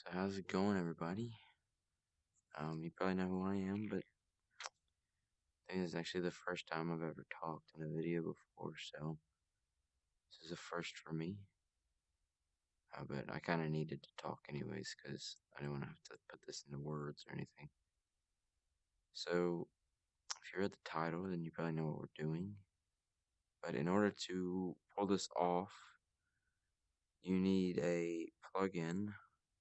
So how's it going, everybody? You probably know who I am, but I think this is actually the first time I've ever talked in a video before, so this is a first for me. But I kind of needed to talk anyways, because I didn't want to have to put this into words or anything. So, if you read the title, then you probably know what we're doing. But in order to pull this off, you need a plugin,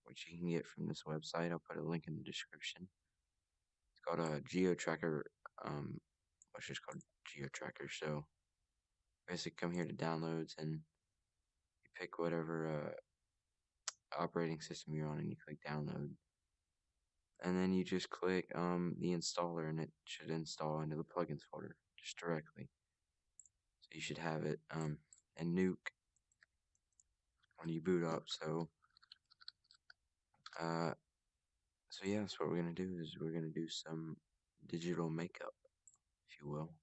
which you can get from this website. I'll put a link in the description. It's called a Geo Tracker, which is called Geo Tracker. So basically come here to downloads and you pick whatever operating system you're on and you click download. And then you just click the installer and it should install into the plugins folder just directly. So you should have it in Nuke when you boot up. So yeah, that's what we're gonna do is we're gonna do some digital makeup, if you will.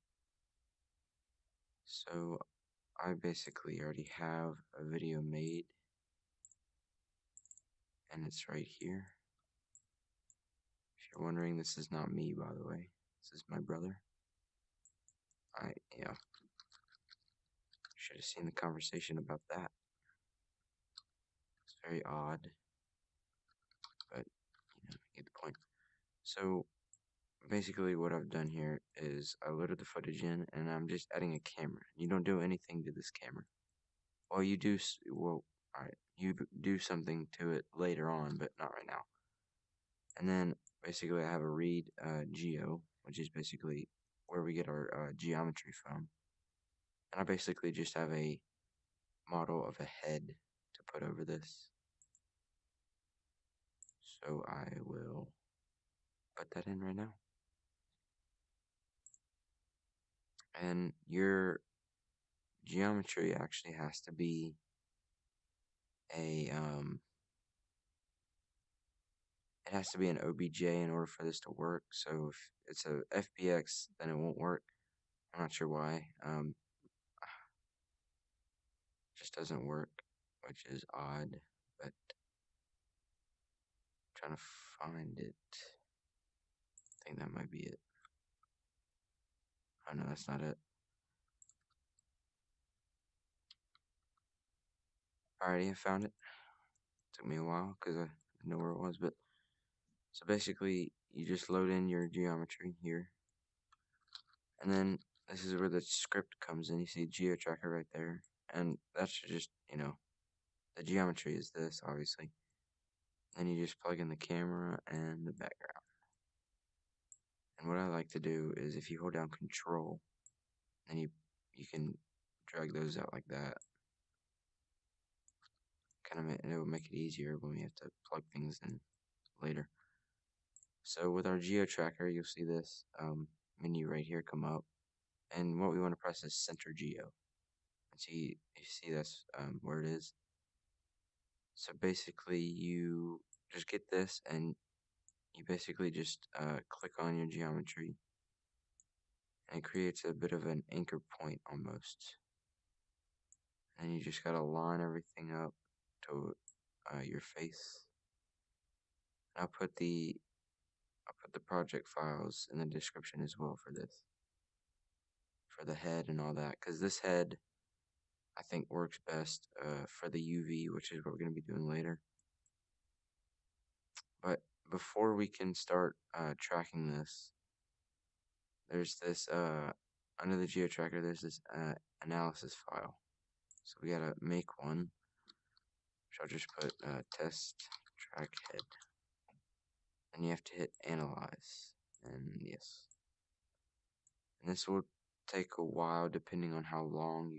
So I basically already have a video made and it's right here. If you're wondering, this is not me, by the way. This is my brother. Yeah. Should have seen the conversation about that. It's very odd. But, you get the point. So, basically what I've done here is I loaded the footage in and I'm just adding a camera. You don't do anything to this camera. Well, you do, alright, you do something to it later on, but not right now. And then, basically I have a read geo, which is basically where we get our geometry from. And I basically just have a model of a head to put over this. So I will put that in right now. And your geometry actually has to be a it has to be an OBJ in order for this to work. So if it's a FBX, then it won't work. I'm not sure why. Just doesn't work, which is odd, but I'm trying to find it. I think that might be it. Oh no, that's not it. Alrighty, I found it. Took me a while because I didn't know where it was, but so basically you just load in your geometry here, and then this is where the script comes in. You see Geo Tracker right there, and that's just, the geometry is this, obviously. Then you just plug in the camera and the background. And what I like to do is if you hold down Control, then you can drag those out like that. It will make it easier when we have to plug things in later. So with our Geo Tracker, you'll see this menu right here come up, and what we want to press is Center Geo. And see, you see that's where it is. So basically, you just get this, and you basically just click on your geometry, and it creates a bit of an anchor point almost. And you just gotta line everything up to your face. And I'll put the project files in the description as well for this, for the head and all that, because this head I think works best for the UV, which is what we're going to be doing later. But before we can start tracking this, there's this under the Geo Tracker, there's this analysis file. So we gotta make one, which I'll just put test track head, and you have to hit analyze, and yes. And this will take a while depending on how long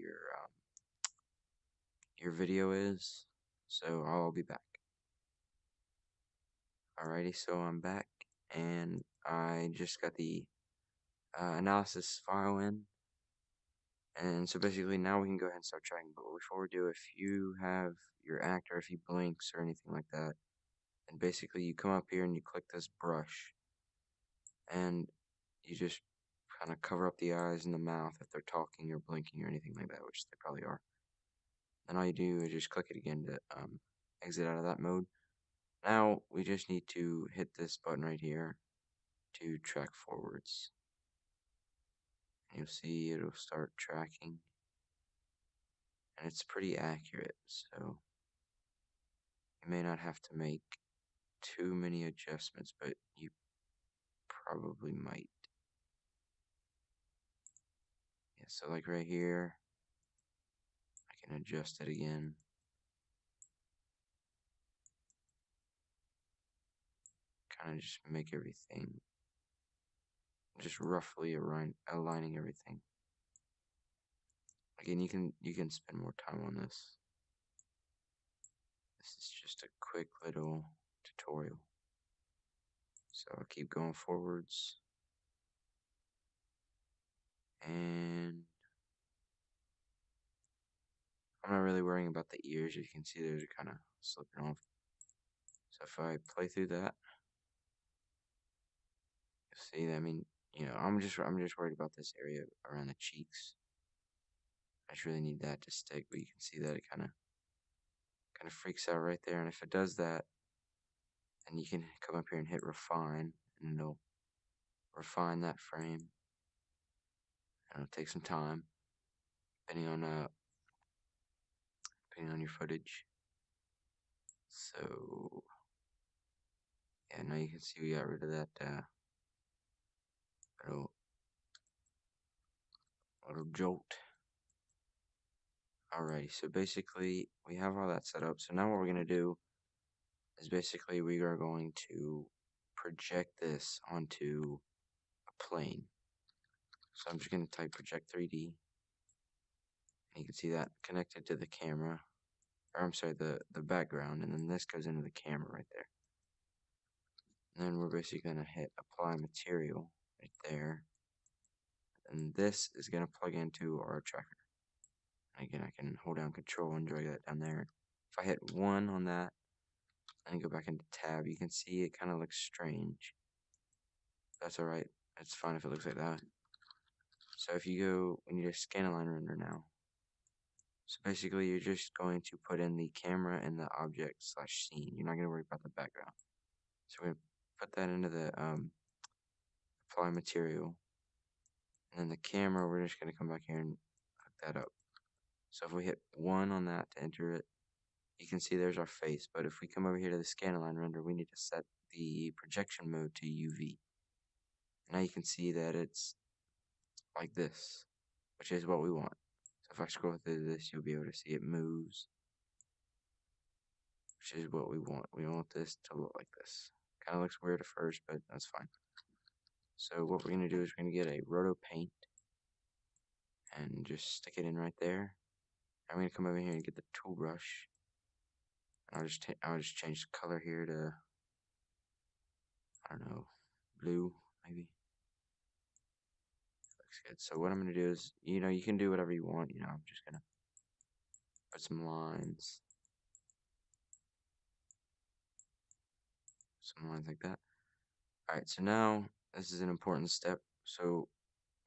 your video is, so I'll be back. Alrighty, so I'm back, and I just got the analysis file in, and so basically now we can go ahead and start tracking. But before we do, if you have your actor, if he blinks or anything like that, then basically you come up here and you click this brush, and you just kind of cover up the eyes and the mouth if they're talking or blinking or anything like that, which they probably are. Then all you do is just click it again to exit out of that mode. Now we just need to hit this button right here to track forwards. And you'll see it'll start tracking. And it's pretty accurate, so you may not have to make too many adjustments, but you probably might. Yeah, so like right here, I can adjust it again. Kind of just make everything, just roughly aligning everything. Again, you can spend more time on this. This is just a quick little tutorial. So I'll keep going forwards. And I'm not really worrying about the ears. You can see they're kind of slipping off. So if I play through that, you'll see, I mean, you know, I'm just worried about this area around the cheeks. I just really need that to stick, but you can see that it kind of freaks out right there. And if it does that, then you can come up here and hit refine, and it'll refine that frame. And it'll take some time, depending on your footage. So yeah, now you can see we got rid of that little jolt. Alrighty, so basically we have all that set up. So now what we're gonna do is basically we are going to project this onto a plane. So I'm just gonna type project 3D, and you can see that connected to the camera, or I'm sorry, the background, and then this goes into the camera right there. And then we're basically gonna hit apply material right there, and this is gonna plug into our tracker. Again, I can hold down control and drag that down there. If I hit 1 on that and go back into tab, you can see it kind of looks strange. That's alright. It's fine if it looks like that. So if you go, we need a Scanline Render now. So basically you're just going to put in the camera and the object slash scene. You're not going to worry about the background. So we're going to put that into the apply material. And then the camera, we're just going to come back here and hook that up. So if we hit 1 on that to enter it, you can see there's our face. But if we come over here to the Scanline Render, we need to set the projection mode to UV. Now you can see that it's like this, which is what we want. So if I scroll through this, you'll be able to see it moves, which is what we want. We want this to look like this. Kind of looks weird at first, but that's fine. So what we're going to do is we're going to get a Roto Paint and just stick it in right there. I'm going to come over here and get the tool brush. And I'll just change the color here to, I don't know, blue maybe. Looks good. So what I'm going to do is, you know, you can do whatever you want. You know, I'm just going to put some lines. Some lines like that. Alright, so now this is an important step. So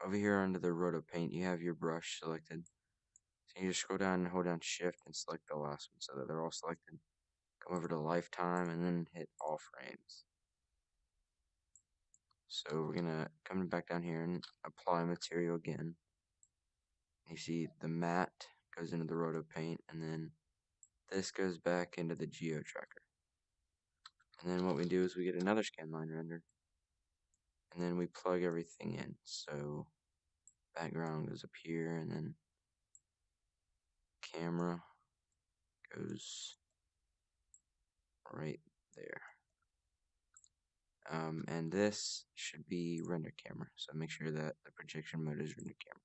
over here under the Roto Paint, you have your brush selected. So you just scroll down and hold down Shift and select the last one so that they're all selected. Come over to Lifetime and then hit All Frames. So we're gonna come back down here and apply material again. You see the matte goes into the Roto Paint, and then this goes back into the Geo Tracker. And then what we do is we get another Scanline Render, and then we plug everything in. So background goes up here, and then camera goes right there. And this should be render camera, so make sure that the projection mode is render camera.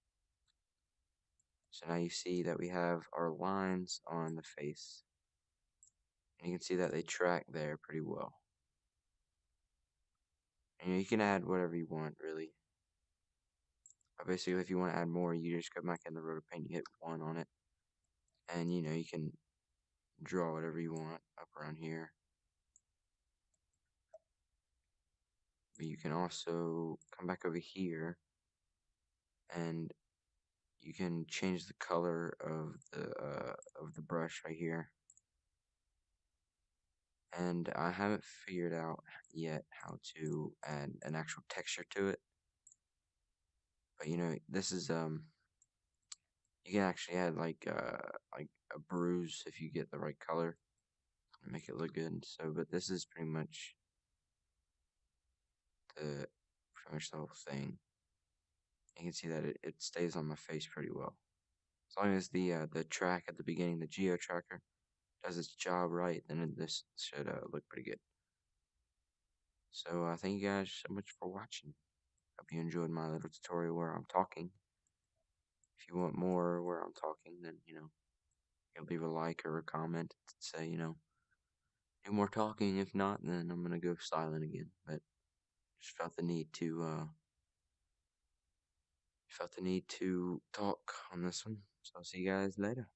So now you see that we have our lines on the face, and you can see that they track there pretty well. And you can add whatever you want, really. But basically, if you want to add more, you just go back in the Roto Paint, you hit 1 on it, and you know, you can draw whatever you want up around here. But you can also come back over here, and you can change the color of the brush right here. and I haven't figured out yet how to add an actual texture to it. But you know, this is you can actually add like a bruise if you get the right color and make it look good. So, but this is pretty much the whole thing. You can see that it stays on my face pretty well. As long as the track at the beginning, the Geo Tracker, does its job right, then this should look pretty good. So thank you guys so much for watching. Hope you enjoyed my little tutorial where I'm talking. If you want more where I'm talking, then you know, you leave a like or a comment and say, you know, do more talking. If not, then I'm gonna go silent again. But just felt the need to talk on this one. So I'll see you guys later.